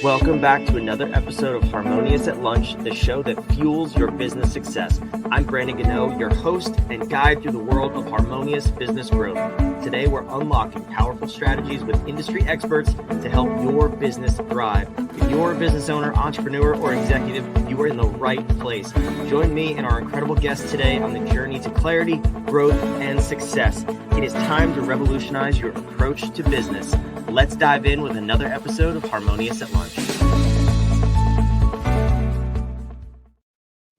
Welcome back to another episode of Harmonious at Lunch, the show that fuels your business success. I'm Brandon Gano, your host and guide through the world of harmonious business growth. Today, we're unlocking powerful strategies with industry experts to help your business thrive. If you're a business owner, entrepreneur, or executive, you are in the right place. Join me and our incredible guests today on the journey to clarity, growth, and success. It is time to revolutionize your approach to business. Let's dive in with another episode of Harmonious at Lunch.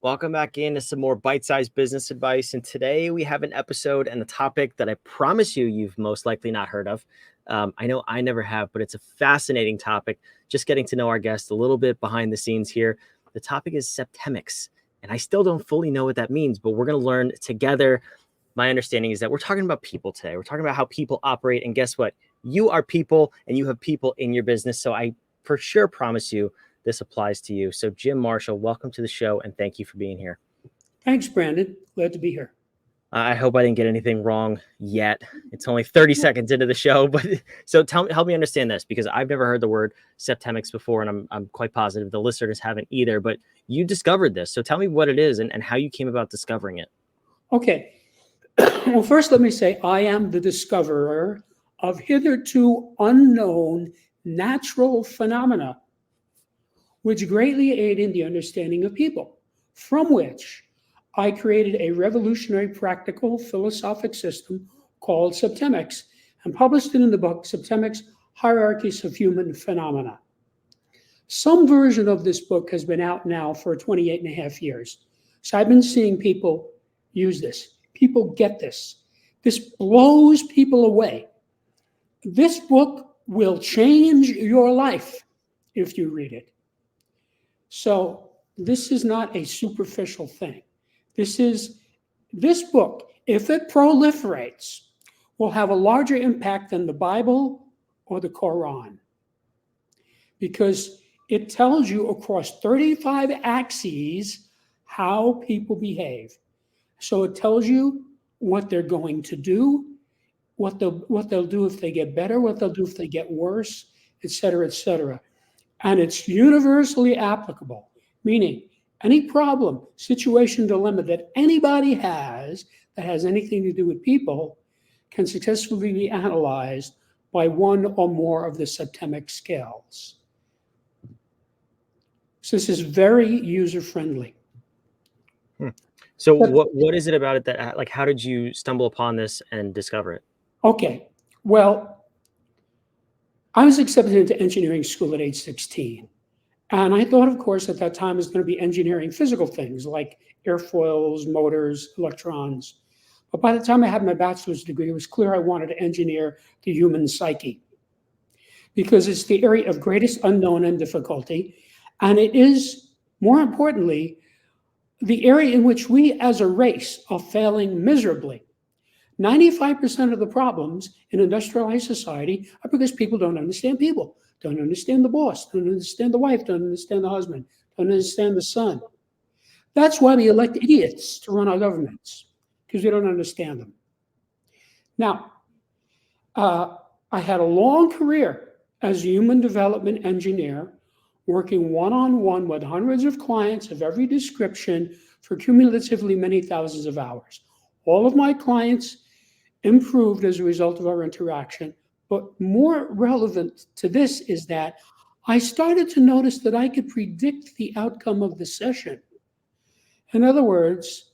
Welcome back into some more bite-sized business advice. And today we have an episode and a topic that I promise you've most likely not heard of. I know I never have, but it's a fascinating topic. Just getting to know our guest a little bit behind the scenes here. The topic is Septemics. And I still don't fully know what that means, but we're going to learn together. My understanding is that we're talking about people today. We're talking about how people operate. And guess what? You are people and you have people in your business. So I for sure promise you this applies to you. So Jim Marshall, welcome to the show and thank you for being here. Thanks, Brandon. Glad to be here. I hope I didn't get anything wrong yet. It's only 30 seconds into the show, but so help me understand this because I've never heard the word Septemics before, and I'm quite positive the listeners haven't either. But you discovered this, so tell me what it is and how you came about discovering it. Okay. Well, first, let me say I am the discoverer of hitherto unknown natural phenomena, which greatly aid in the understanding of people, from which I created a revolutionary practical philosophic system called Septemics and published it in the book Septemics, Hierarchies of Human Phenomena. Some version of this book has been out now for 28 and a half years. So I've been seeing people use this. People get this. This blows people away. This book will change your life if you read it. So this is not a superficial thing. This book, if it proliferates, will have a larger impact than the Bible or the Quran, because it tells you across 35 axes how people behave. So it tells you what they're going to do, what they'll do if they get better, what they'll do if they get worse, et cetera, et cetera. And it's universally applicable, meaning any problem, situation, dilemma that anybody has that has anything to do with people can successfully be analyzed by one or more of the septemic scales. So this is very user-friendly. So what is it about it that, like, how did you stumble upon this and discover it? Okay, well, I was accepted into engineering school at age 16. And I thought, of course, at that time it was going to be engineering physical things like airfoils, motors, electrons. But by the time I had my bachelor's degree, it was clear I wanted to engineer the human psyche because it's the area of greatest unknown and difficulty. And it is, more importantly, the area in which we as a race are failing miserably. 95% of the problems in industrialized society are because people don't understand people, don't understand the boss, don't understand the wife, don't understand the husband, don't understand the son. That's why we elect idiots to run our governments, because we don't understand them. Now, I had a long career as a human development engineer, working one-on-one with hundreds of clients of every description for cumulatively many thousands of hours. All of my clients improved as a result of our interaction. But more relevant to this is that I started to notice that I could predict the outcome of the session. In other words,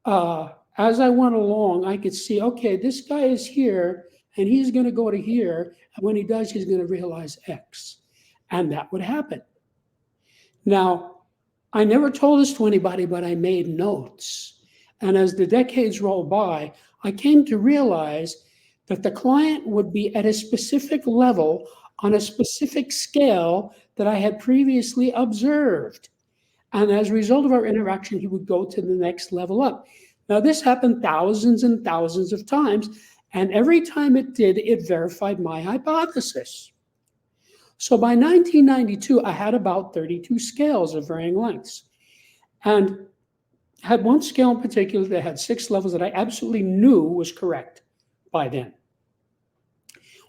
as I went along, I could see, okay, this guy is here and he's going to go to here. And when he does, he's going to realize X. And that would happen. Now, I never told this to anybody, but I made notes. And as the decades rolled by, I came to realize that the client would be at a specific level on a specific scale that I had previously observed. And as a result of our interaction, he would go to the next level up. Now, this happened thousands and thousands of times. And every time it did, it verified my hypothesis. So by 1992, I had about 32 scales of varying lengths. And had one scale in particular that had 6 levels that I absolutely knew was correct by then.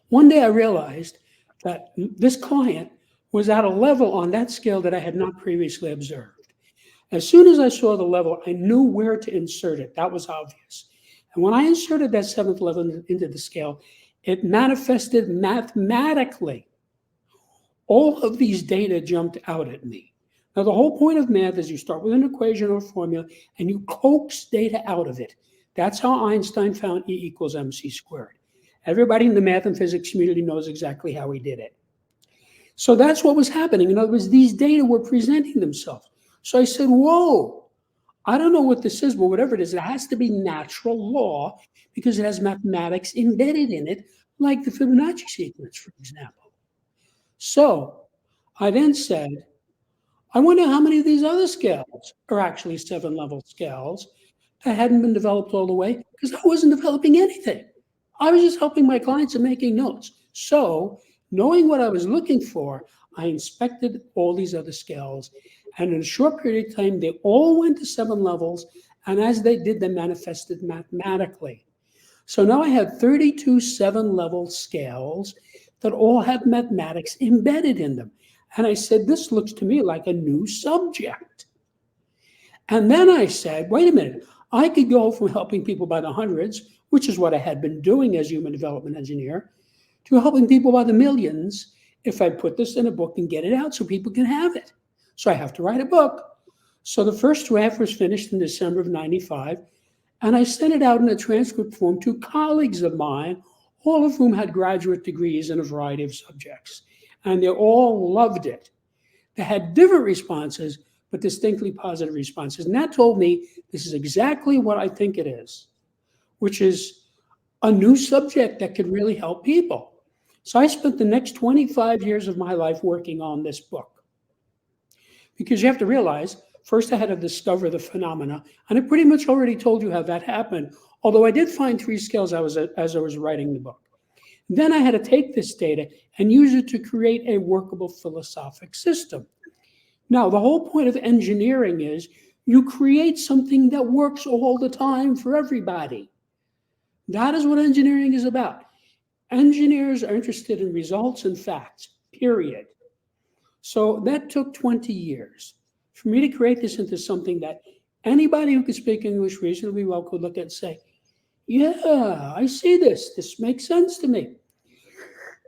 One day I realized that this client was at a level on that scale that I had not previously observed. As soon as I saw the level, I knew where to insert it. That was obvious. And when I inserted that seventh level into the scale, it manifested mathematically. All of these data jumped out at me. Now, the whole point of math is you start with an equation or formula and you coax data out of it. That's how Einstein found E equals mc squared. Everybody in the math and physics community knows exactly how he did it. So that's what was happening. In other words, these data were presenting themselves. So I said, whoa, I don't know what this is, but whatever it is, it has to be natural law because it has mathematics embedded in it, like the Fibonacci sequence, for example. So I then said, I wonder how many of these other scales are actually 7-level scales that hadn't been developed all the way because I wasn't developing anything. I was just helping my clients and making notes. So knowing what I was looking for, I inspected all these other scales. And in a short period of time, they all went to 7 levels. And as they did, they manifested mathematically. So now I had 32 7-level scales that all had mathematics embedded in them. And I said, this looks to me like a new subject. And then I said, wait a minute, I could go from helping people by the hundreds, which is what I had been doing as human development engineer, to helping people by the millions if I put this in a book and get it out so people can have it. So I have to write a book. So the first draft was finished in December of 95, and I sent it out in a transcript form to colleagues of mine, all of whom had graduate degrees in a variety of subjects. And they all loved it. They had different responses, but distinctly positive responses. And that told me this is exactly what I think it is, which is a new subject that could really help people. So I spent the next 25 years of my life working on this book. Because you have to realize, first I had to discover the phenomena, and I pretty much already told you how that happened, although I did find 3 scales as I was writing the book. Then I had to take this data and use it to create a workable philosophic system. Now, the whole point of engineering is you create something that works all the time for everybody. That is what engineering is about. Engineers are interested in results and facts, period. So that took 20 years for me to create this into something that anybody who could speak English reasonably well could look at and say, yeah, I see this. This makes sense to me.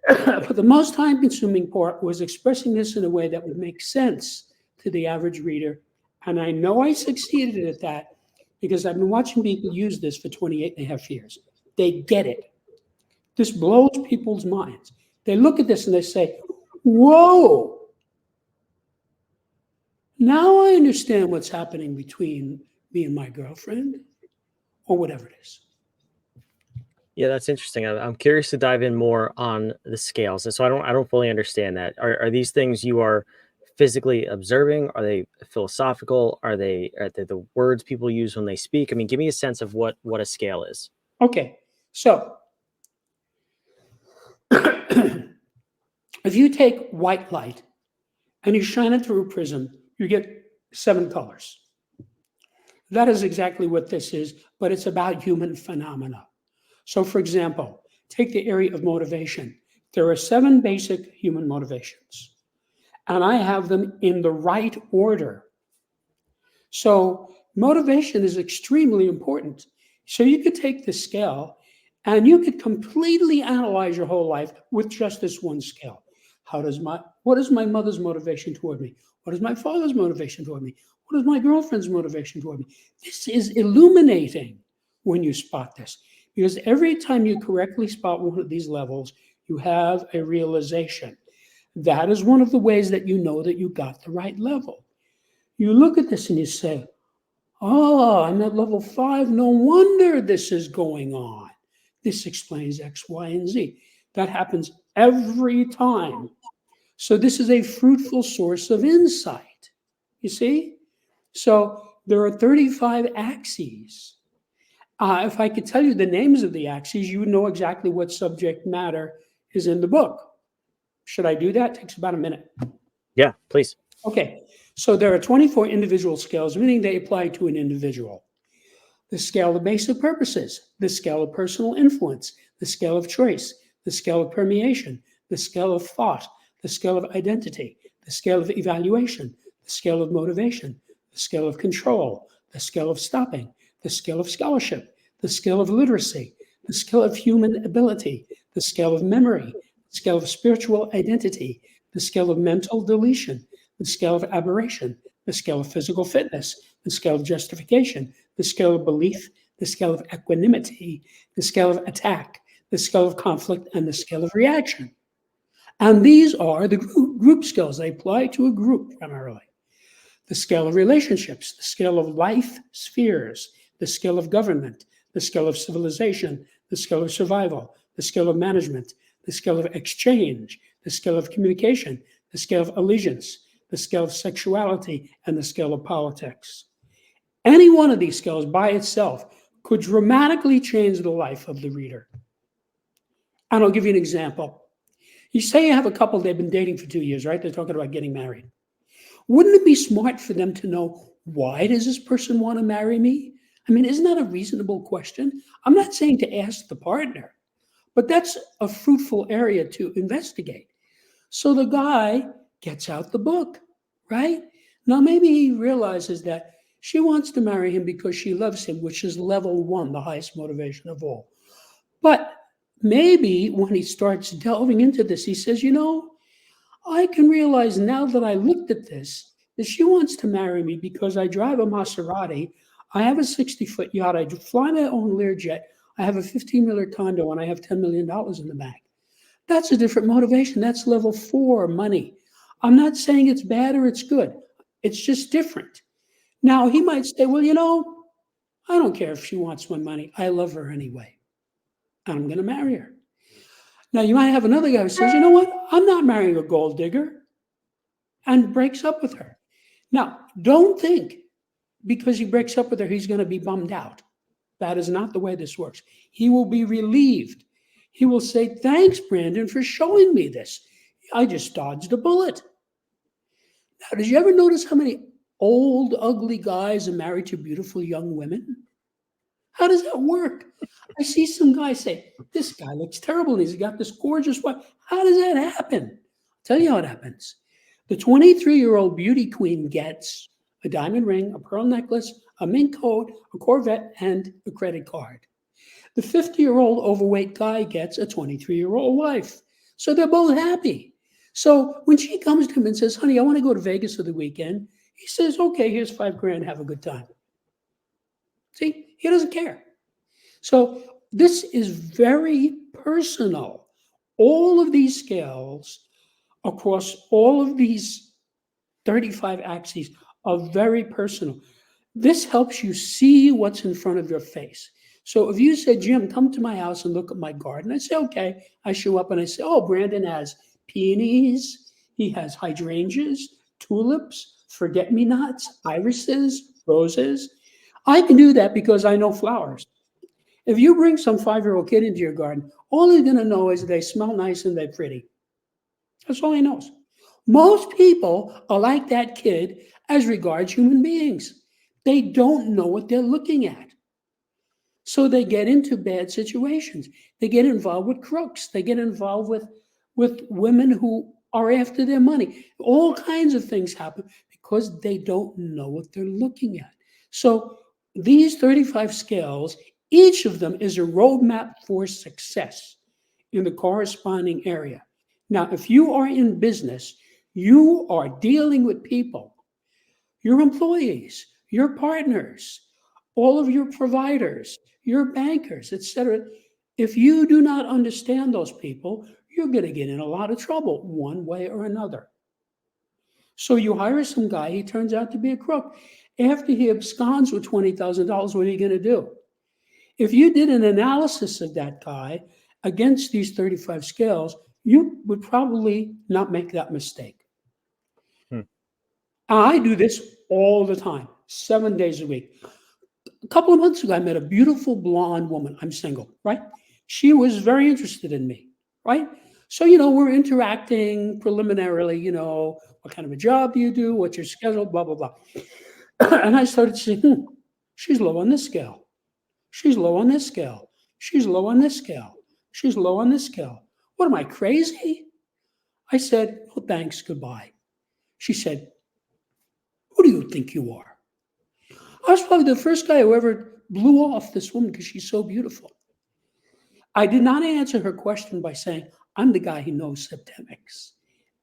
But the most time-consuming part was expressing this in a way that would make sense to the average reader. And I know I succeeded at that because I've been watching people use this for 28 and a half years. They get it. This blows people's minds. They look at this and they say, whoa, now I understand what's happening between me and my girlfriend or whatever it is. Yeah, that's interesting. I'm curious to dive in more on the scales. And so I don't fully understand that. Are these things you are physically observing? Are they philosophical? Are they the words people use when they speak? I mean, give me a sense of what a scale is. Okay, so if you take white light and you shine it through a prism, you get 7 colors. That is exactly what this is, but it's about human phenomena. So, for example, take the area of motivation. There are 7 basic human motivations, and I have them in the right order. So, motivation is extremely important. So, you could take the scale and you could completely analyze your whole life with just this one scale. What is my mother's motivation toward me? What is my father's motivation toward me? What is my girlfriend's motivation toward me? This is illuminating when you spot this. Because every time you correctly spot one of these levels, you have a realization. That is one of the ways that you know that you got the right level. You look at this and you say, oh, I'm at level 5. No wonder this is going on. This explains X, Y, and Z. That happens every time. So this is a fruitful source of insight. You see? So there are 35 axes. If I could tell you the names of the axes, you would know exactly what subject matter is in the book. Should I do that? It takes about a minute. Yeah, please. Okay, so there are 24 individual scales, meaning they apply to an individual. The scale of basic purposes, the scale of personal influence, the scale of choice, the scale of permeation, the scale of thought, the scale of identity, the scale of evaluation, the scale of motivation, the scale of control, the scale of stopping, the scale of scholarship, the scale of literacy, the scale of human ability, the scale of memory, the scale of spiritual identity, the scale of mental deletion, the scale of aberration, the scale of physical fitness, the scale of justification, the scale of belief, the scale of equanimity, the scale of attack, the scale of conflict, and the scale of reaction. And these are the group skills. They apply to a group primarily. The scale of relationships, the scale of life spheres, the scale of government, the scale of civilization, the scale of survival, the scale of management, the scale of exchange, the scale of communication, the scale of allegiance, the scale of sexuality, and the scale of politics. Any one of these scales by itself could dramatically change the life of the reader. And I'll give you an example. You say you have a couple, they've been dating for 2 years, right? They're talking about getting married. Wouldn't it be smart for them to know, why does this person want to marry me? I mean, isn't that a reasonable question? I'm not saying to ask the partner, but that's a fruitful area to investigate. So the guy gets out the book, right? Now, maybe he realizes that she wants to marry him because she loves him, which is level one, the highest motivation of all. But maybe when he starts delving into this, he says, I can realize now that I looked at this, that she wants to marry me because I drive a Maserati, I have a 60-foot yacht, I fly my own Learjet, I have a 15-wheeler condo, and I have $10 million in the bank. That's a different motivation. That's level 4, money. I'm not saying it's bad or it's good. It's just different. Now, he might say, well, I don't care if she wants my money. I love her anyway, and I'm going to marry her. Now, you might have another guy who says, you know what? I'm not marrying a gold digger, and breaks up with her. Now, don't think because he breaks up with her, he's going to be bummed out. That is not the way this works. He will be relieved. He will say, thanks, Brandon, for showing me this. I just dodged a bullet. Now, did you ever notice how many old, ugly guys are married to beautiful young women? How does that work? I see some guy say, this guy looks terrible and he's got this gorgeous wife. How does that happen? I'll tell you how it happens. The 23-year-old beauty queen gets a diamond ring, a pearl necklace, a mink coat, a Corvette, and a credit card. The 50-year-old overweight guy gets a 23-year-old wife. So they're both happy. So when she comes to him and says, honey, I want to go to Vegas for the weekend, he says, okay, here's $5,000, have a good time. See, he doesn't care. So this is very personal. All of these scales across all of these 35 axes are very personal. This helps you see what's in front of your face. So if you say, Jim, come to my house and look at my garden, I say, okay. I show up and I say, oh, Brandon has peonies, he has hydrangeas, tulips, forget-me-nots, irises, roses. I can do that because I know flowers. If you bring some 5-year-old kid into your garden, all he's going to know is they smell nice and they're pretty. That's all he knows. Most people are like that kid as regards human beings. They don't know what they're looking at. So they get into bad situations. They get involved with crooks. They get involved with women who are after their money. All kinds of things happen because they don't know what they're looking at. So these 35 scales, each of them is a roadmap for success in the corresponding area. Now, if you are in business, you are dealing with people, your employees, your partners, all of your providers, your bankers, etc. If you do not understand those people, you're going to get in a lot of trouble one way or another. So you hire some guy, he turns out to be a crook. After he absconds with $20,000, what are you going to do? If you did an analysis of that guy against these 35 scales, you would probably not make that mistake. I do this all the time, 7 days a week. A couple of months ago, I met a beautiful blonde woman. I'm single, right? She was very interested in me, right? So, we're interacting preliminarily, what kind of a job do you do? What's your schedule? Blah, blah, blah. And I started saying, she's low on this scale. She's low on this scale. She's low on this scale. She's low on this scale. What am I, crazy? I said, "Oh, thanks, goodbye." She said, "Who do you think you are?" I was probably the first guy who ever blew off this woman because she's so beautiful. I did not answer her question by saying, "I'm the guy who knows Septemics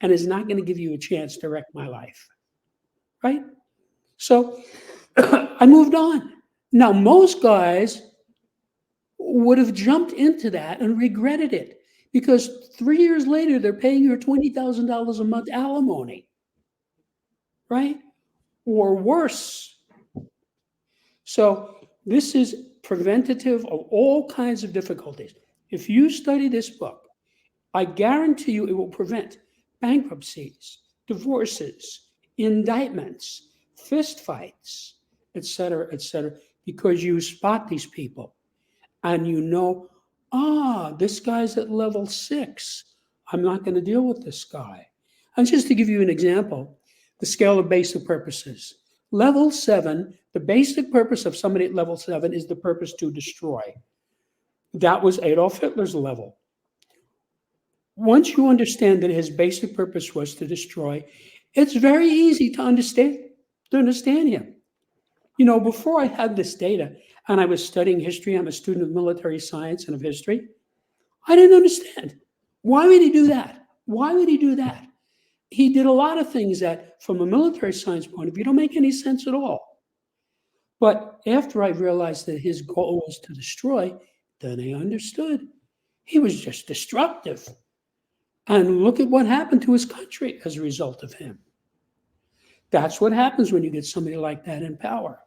and is not going to give you a chance to wreck my life." Right? So I moved on. Now, most guys would have jumped into that and regretted it because 3 years later, they're paying her $20,000 a month alimony, right? Or worse. So, this is preventative of all kinds of difficulties. If you study this book, I guarantee you it will prevent bankruptcies, divorces, indictments, fistfights, etc., because you spot these people and you know, this guy's at level 6. I'm not going to deal with this guy. And just to give you an example, the scale of basic purposes. Level 7, the basic purpose of somebody at level 7 is the purpose to destroy. That was Adolf Hitler's level. Once you understand that his basic purpose was to destroy, it's very easy to understand him. You know, before I had this data and I was studying history, I'm a student of military science and of history, I didn't understand. Why would he do that? Why would he do that? He did a lot of things that, from a military science point of view, don't make any sense at all. But after I realized that his goal was to destroy, then I understood. He was just destructive. And look at what happened to his country as a result of him. That's what happens when you get somebody like that in power.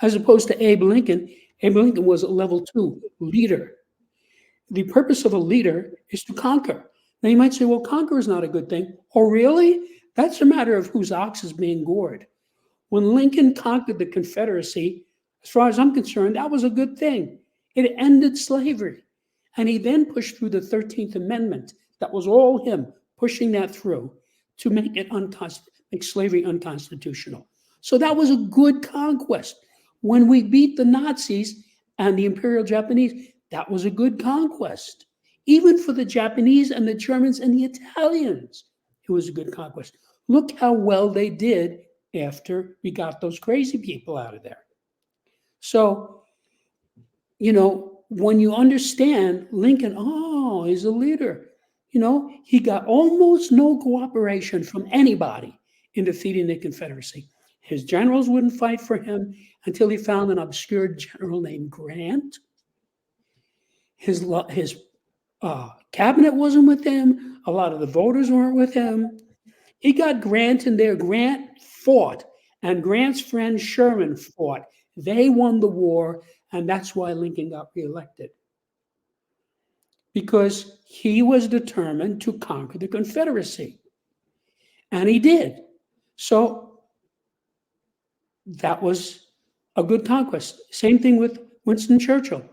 As opposed to Abe Lincoln. Abe Lincoln was a level 2 leader. The purpose of a leader is to conquer. Now you might say, well, conquer is not a good thing. Oh, really? That's a matter of whose ox is being gored. When Lincoln conquered the Confederacy, as far as I'm concerned, that was a good thing. It ended slavery. And he then pushed through the 13th Amendment. That was all him pushing that through to make slavery unconstitutional. So that was a good conquest. When we beat the Nazis and the Imperial Japanese, that was a good conquest. Even for the Japanese and the Germans and the Italians, it was a good conquest. Look how well they did after we got those crazy people out of there. So, you know, when you understand Lincoln, he's a leader. You know, he got almost no cooperation from anybody in defeating the Confederacy. His generals wouldn't fight for him until he found an obscure general named Grant. His cabinet wasn't with him. A lot of the voters weren't with him. He got Grant in there. Grant fought, and Grant's friend Sherman fought. They won the war, and that's why Lincoln got reelected. Because he was determined to conquer the Confederacy. And he did. So that was a good conquest. Same thing with Winston Churchill.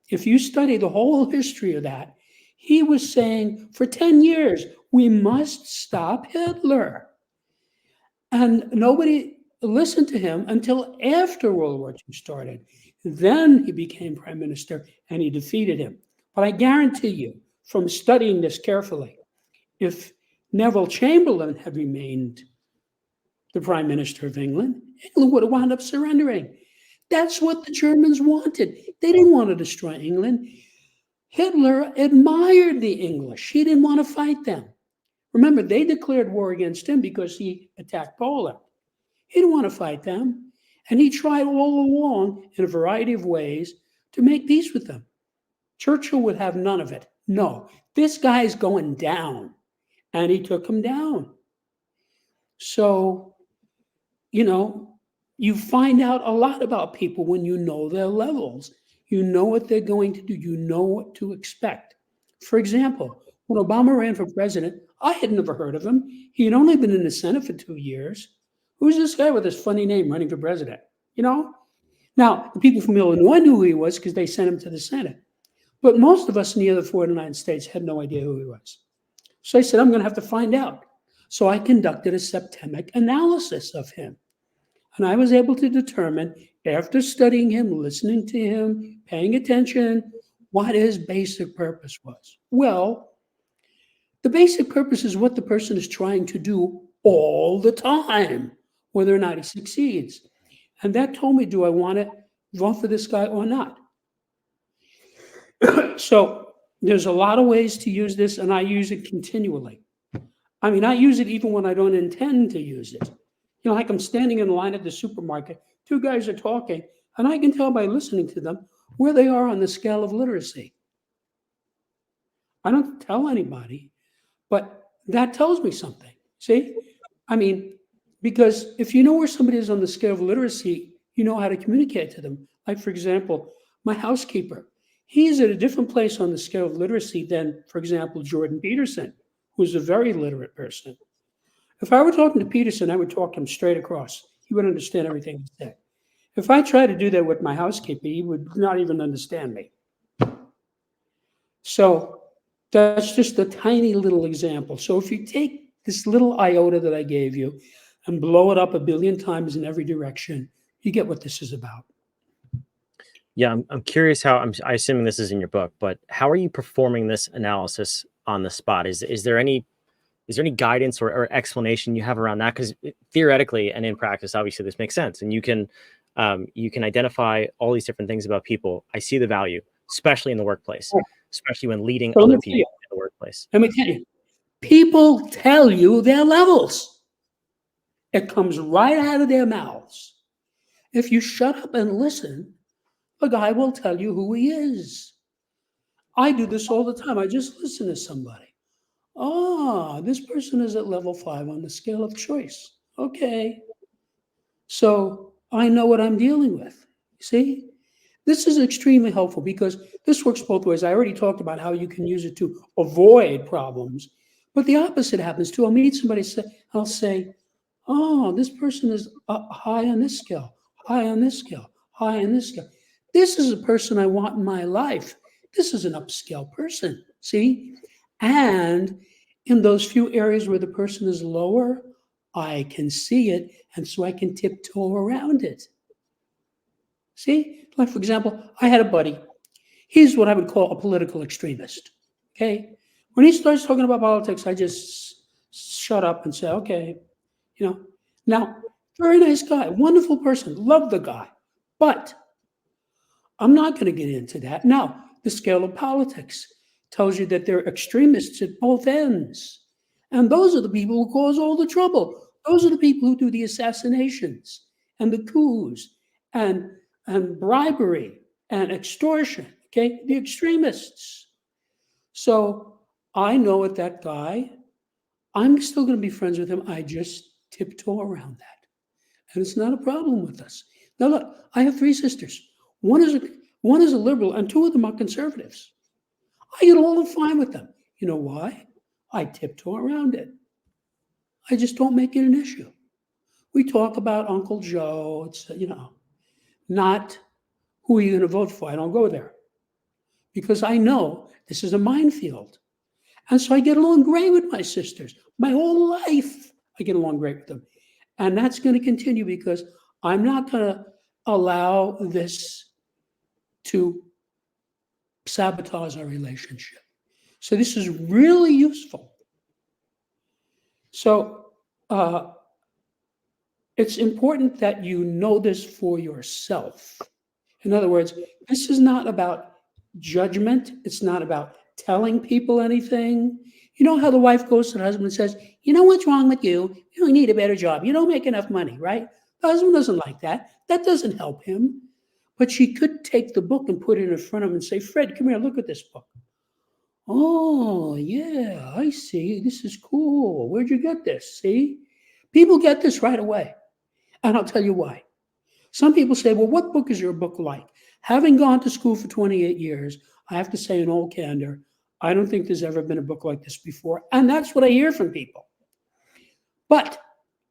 If you study the whole history of that, he was saying for 10 years, we must stop Hitler. And nobody listened to him until after World War II started. Then he became prime minister and he defeated him. But I guarantee you, from studying this carefully, if Neville Chamberlain had remained the prime minister of England, England would have wound up surrendering. That's what the Germans wanted. They didn't want to destroy England. Hitler admired the English. He didn't want to fight them. Remember, they declared war against him because he attacked Poland. He didn't want to fight them. And he tried all along in a variety of ways to make peace with them. Churchill would have none of it. No, this guy's going down. And he took him down. So, you know, you find out a lot about people when you know their levels. You know what they're going to do. You know what to expect. For example, when Obama ran for president, I had never heard of him. He had only been in the Senate for 2 years. Who's this guy with this funny name running for president? You know? Now, the people from Illinois knew who he was because they sent him to the Senate. But most of us in the other 49 states had no idea who he was. So I said, I'm going to have to find out. So I conducted a septemic analysis of him. And I was able to determine, after studying him, listening to him, paying attention, what his basic purpose was. Well, The basic purpose is what the person is trying to do all the time, whether or not he succeeds. And that told me, do I want to vote for this guy or not? So there's a lot of ways to use this, and I use it continually. I mean, I use it even when I don't intend to use it. Like I'm standing in line at the supermarket, two guys are talking, and I can tell by listening to them where they are on the scale of literacy. I don't tell anybody, but that tells me something. See? I mean, because if you know where somebody is on the scale of literacy, you know how to communicate to them. Like, for example, my housekeeper, he's at a different place on the scale of literacy than, for example, Jordan Peterson, who's a very literate person. If I were talking to Peterson, I would talk to him straight across. He would understand everything he said. If I tried to do that with my housekeeper, he would not even understand me. So that's just a tiny little example. So if you take this little iota that I gave you and blow it up a billion times in every direction, you get what this is about. Yeah, I'm curious I assuming this is in your book, but how are you performing this analysis on the spot? Is there any guidance or explanation you have around that? Because theoretically and in practice, obviously this makes sense, and you can identify all these different things about people. I see the value, especially in the workplace, especially when leading So other people in the workplace. let me tell you, people tell you their levels. It comes right out of their mouths. If you shut up and listen, a guy will tell you who he is. I do this all the time. I just listen to somebody. This person is at level 5 on the scale of choice. Okay. So I know what I'm dealing with. See? This is extremely helpful because this works both ways. I already talked about how you can use it to avoid problems, but the opposite happens too. I'll meet somebody, I'll say, this person is high on this scale, high on this scale, high on this scale. This is a person I want in my life. This is an upscale person, see? And in those few areas where the person is lower, I can see it, and so I can tiptoe around it. See? Like, for example, I had a buddy. He's what I would call a political extremist, okay? When he starts talking about politics, I just shut up and say, okay, Now, very nice guy, wonderful person, love the guy, but I'm not going to get into that. Now, the scale of politics tells you that there are extremists at both ends. And those are the people who cause all the trouble. Those are the people who do the assassinations and the coups and bribery and extortion, okay? The extremists. So I know with that guy, I'm still going to be friends with him. I just tiptoe around that. And it's not a problem with us. Now look, I have 3 sisters. One is a liberal, and 2 of them are conservatives. I get along fine with them. You know why? I tiptoe around it. I just don't make it an issue. We talk about Uncle Joe. It's not who are you going to vote for. I don't go there because I know this is a minefield, and so I get along great with my sisters. My whole life, I get along great with them, and that's going to continue because I'm not going to allow this to sabotage our relationship. So this is really useful. So it's important that you know this for yourself. In other words, this is not about judgment. It's not about telling people anything. You know how the wife goes to the husband and says, you know what's wrong with you? You need a better job. You don't make enough money, right? The husband doesn't like that. That doesn't help him. But she could take the book and put it in front of him and say, Fred, come here, look at this book. Oh, yeah, I see. This is cool. Where'd you get this? See? People get this right away. And I'll tell you why. Some people say, well, what book is your book like? Having gone to school for 28 years, I have to say in all candor, I don't think there's ever been a book like this before. And that's what I hear from people. But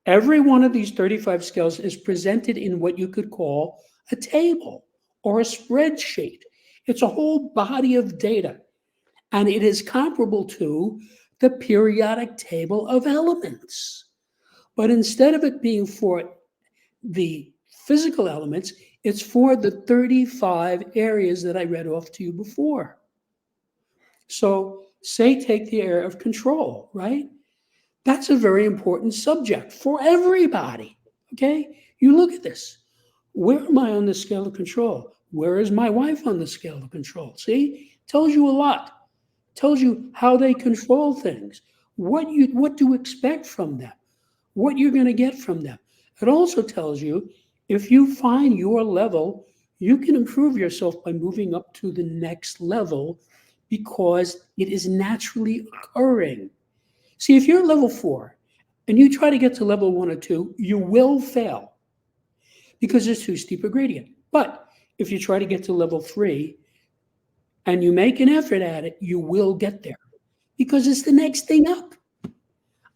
every one of these 35 skills is presented in what you could call a table or a spreadsheet. It's a whole body of data. And it is comparable to the periodic table of elements. But instead of it being for the physical elements, it's for the 35 areas that I read off to you before. So Say, take the area of control, right? That's a very important subject for everybody. Okay? You look at this. Where am I on the scale of control? Where is my wife on the scale of control? See? Tells you a lot. Tells you how they control things, what to expect from them, what you're going to get from them. It also tells you if you find your level, you can improve yourself by moving up to the next level because it is naturally occurring. See, if you're at level 4 and you try to get to level 1 or 2, you will fail because there's too steep a gradient. But if you try to get to level 3 and you make an effort at it, you will get there because it's the next thing up.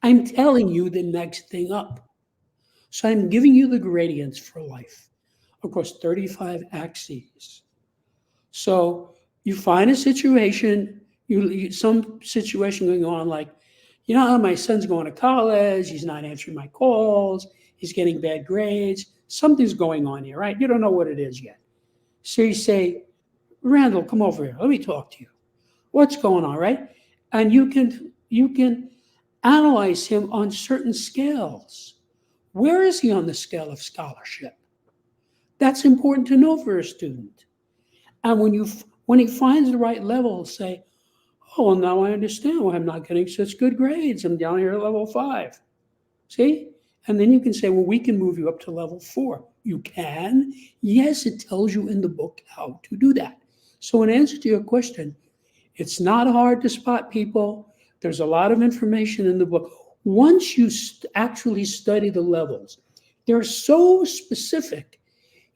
I'm telling you the next thing up. So I'm giving you the gradients for life across 35 axes. So you find a situation, some situation going on like, my son's going to college, he's not answering my calls, he's getting bad grades, something's going on here, right? You don't know what it is yet. So you say, Randall, come over here, let me talk to you. What's going on, right? And you can analyze him on certain scales. Where is he on the scale of scholarship? That's important to know for a student. And when he finds the right level, say, oh, well, now I understand why I'm not getting such good grades. I'm down here at level 5. See? And then you can say, well, we can move you up to level 4. You can. Yes, it tells you in the book how to do that. So in answer to your question, it's not hard to spot people. There's a lot of information in the book. Once you actually study the levels, they're so specific,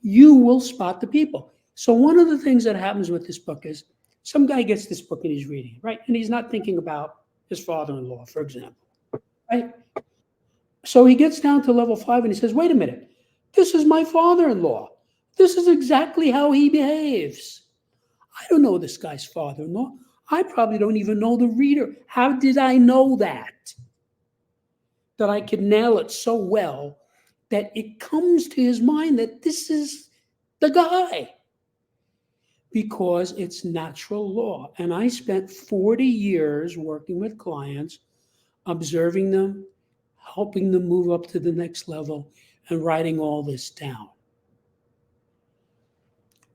you will spot the people. So one of the things that happens with this book is some guy gets this book and he's reading it, right? And he's not thinking about his father-in-law, for example, right? So he gets down to level 5 and he says, wait a minute, this is my father-in-law. This is exactly how he behaves. I don't know this guy's father-in-law. I probably don't even know the reader. How did I know that? That I could nail it so well that it comes to his mind that this is the guy. Because it's natural law. And I spent 40 years working with clients, observing them, helping them move up to the next level, and writing all this down.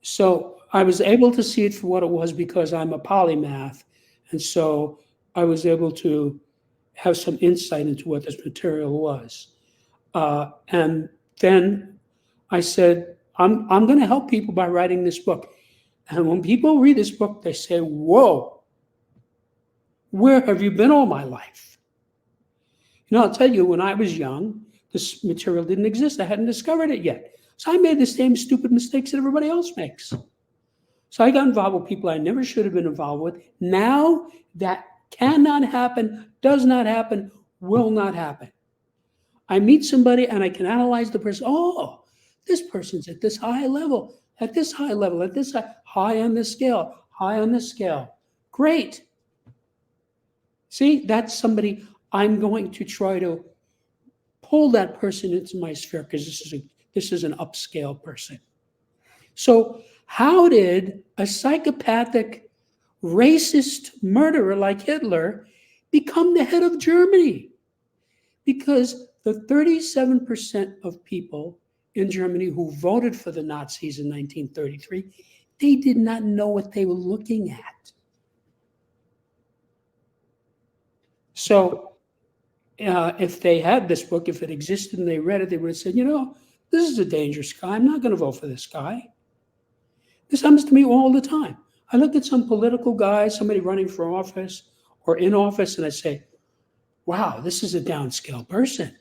So I was able to see it for what it was because I'm a polymath. And so I was able to have some insight into what this material was. And then I said, I'm going to help people by writing this book. And when people read this book, they say, whoa, where have you been all my life? I'll tell you, when I was young, this material didn't exist. I hadn't discovered it yet. So I made the same stupid mistakes that everybody else makes. So I got involved with people I never should have been involved with. Now that cannot happen, does not happen, will not happen. I meet somebody and I can analyze the person. Oh, this person's at this high level, at this high level, at this high on this scale, high on this scale. Great. See, that's somebody I'm going to try to pull that person into my sphere because this is an upscale person. So how did a psychopathic, racist murderer like Hitler become the head of Germany? Because the 37% of people in Germany who voted for the Nazis in 1933, they did not know what they were looking at. So if they had this book, if it existed and they read it, they would have said, this is a dangerous guy. I'm not going to vote for this guy. This happens to me all the time. I look at some political guy, somebody running for office or in office, and I say, wow, this is a downscale person.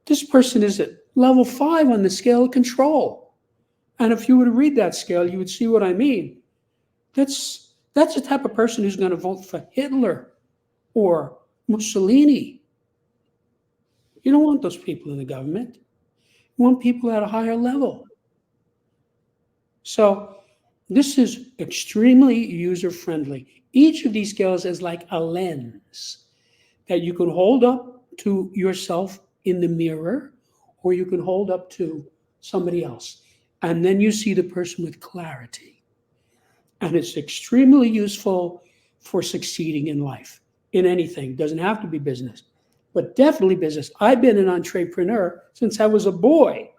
This person is at level 5 on the scale of control. And if you were to read that scale, you would see what I mean. That's the type of person who's going to vote for Hitler or Mussolini. You don't want those people in the government. You want people at a higher level. So this is extremely user-friendly. Each of these scales is like a lens that you can hold up to yourself in the mirror, or you can hold up to somebody else. And then you see the person with clarity. And it's extremely useful for succeeding in life, in anything. Doesn't have to be business, but definitely business. I've been an entrepreneur since I was a boy.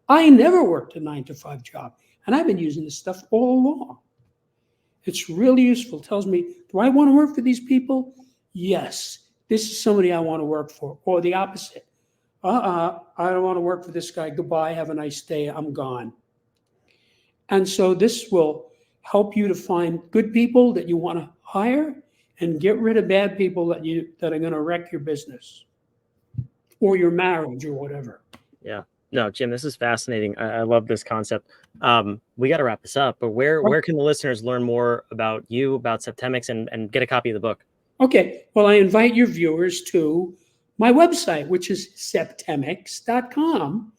I never worked a 9 to 5 job, and I've been using this stuff all along. It's really useful. It tells me, do I want to work for these people? Yes, this is somebody I want to work for. Or the opposite. I don't want to work for this guy. Goodbye, have a nice day, I'm gone. And so this will help you to find good people that you want to hire and get rid of bad people that are going to wreck your business or your marriage or whatever. Yeah. No, Jim, this is fascinating. I love this concept. We got to wrap this up, but where can the listeners learn more about you, about Septemics, and get a copy of the book? Okay. Well, I invite your viewers to my website, which is septemics.com,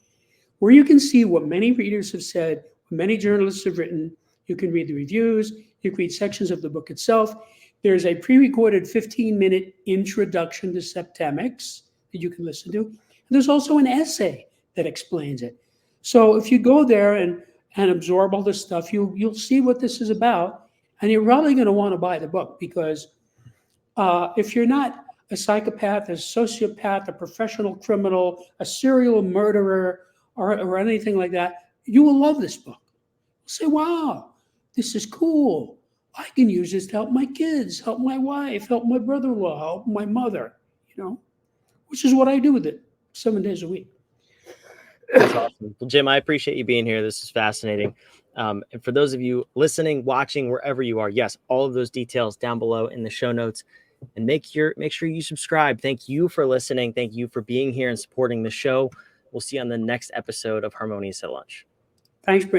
where you can see what many readers have said, what many journalists have written. You can read the reviews. You can read sections of the book itself. There's a pre-recorded 15-minute introduction to Septemics that you can listen to. And there's also an essay that explains it. So if you go there and absorb all this stuff, you'll see what this is about, and you're probably going to want to buy the book, because if you're not a psychopath, a sociopath, a professional criminal, a serial murderer, or anything like that, you will love this book. You'll say, wow, this is cool. I can use this to help my kids, help my wife, help my brother-in-law, help my mother, which is what I do with it 7 days a week. That's awesome. Well, Jim, I appreciate you being here. This is fascinating. And for those of you listening, watching, wherever you are, yes, all of those details down below in the show notes. And make sure you subscribe. Thank you for listening. Thank you for being here and supporting the show. We'll see you on the next episode of Harmonious at Lunch. Thanks, Brandon.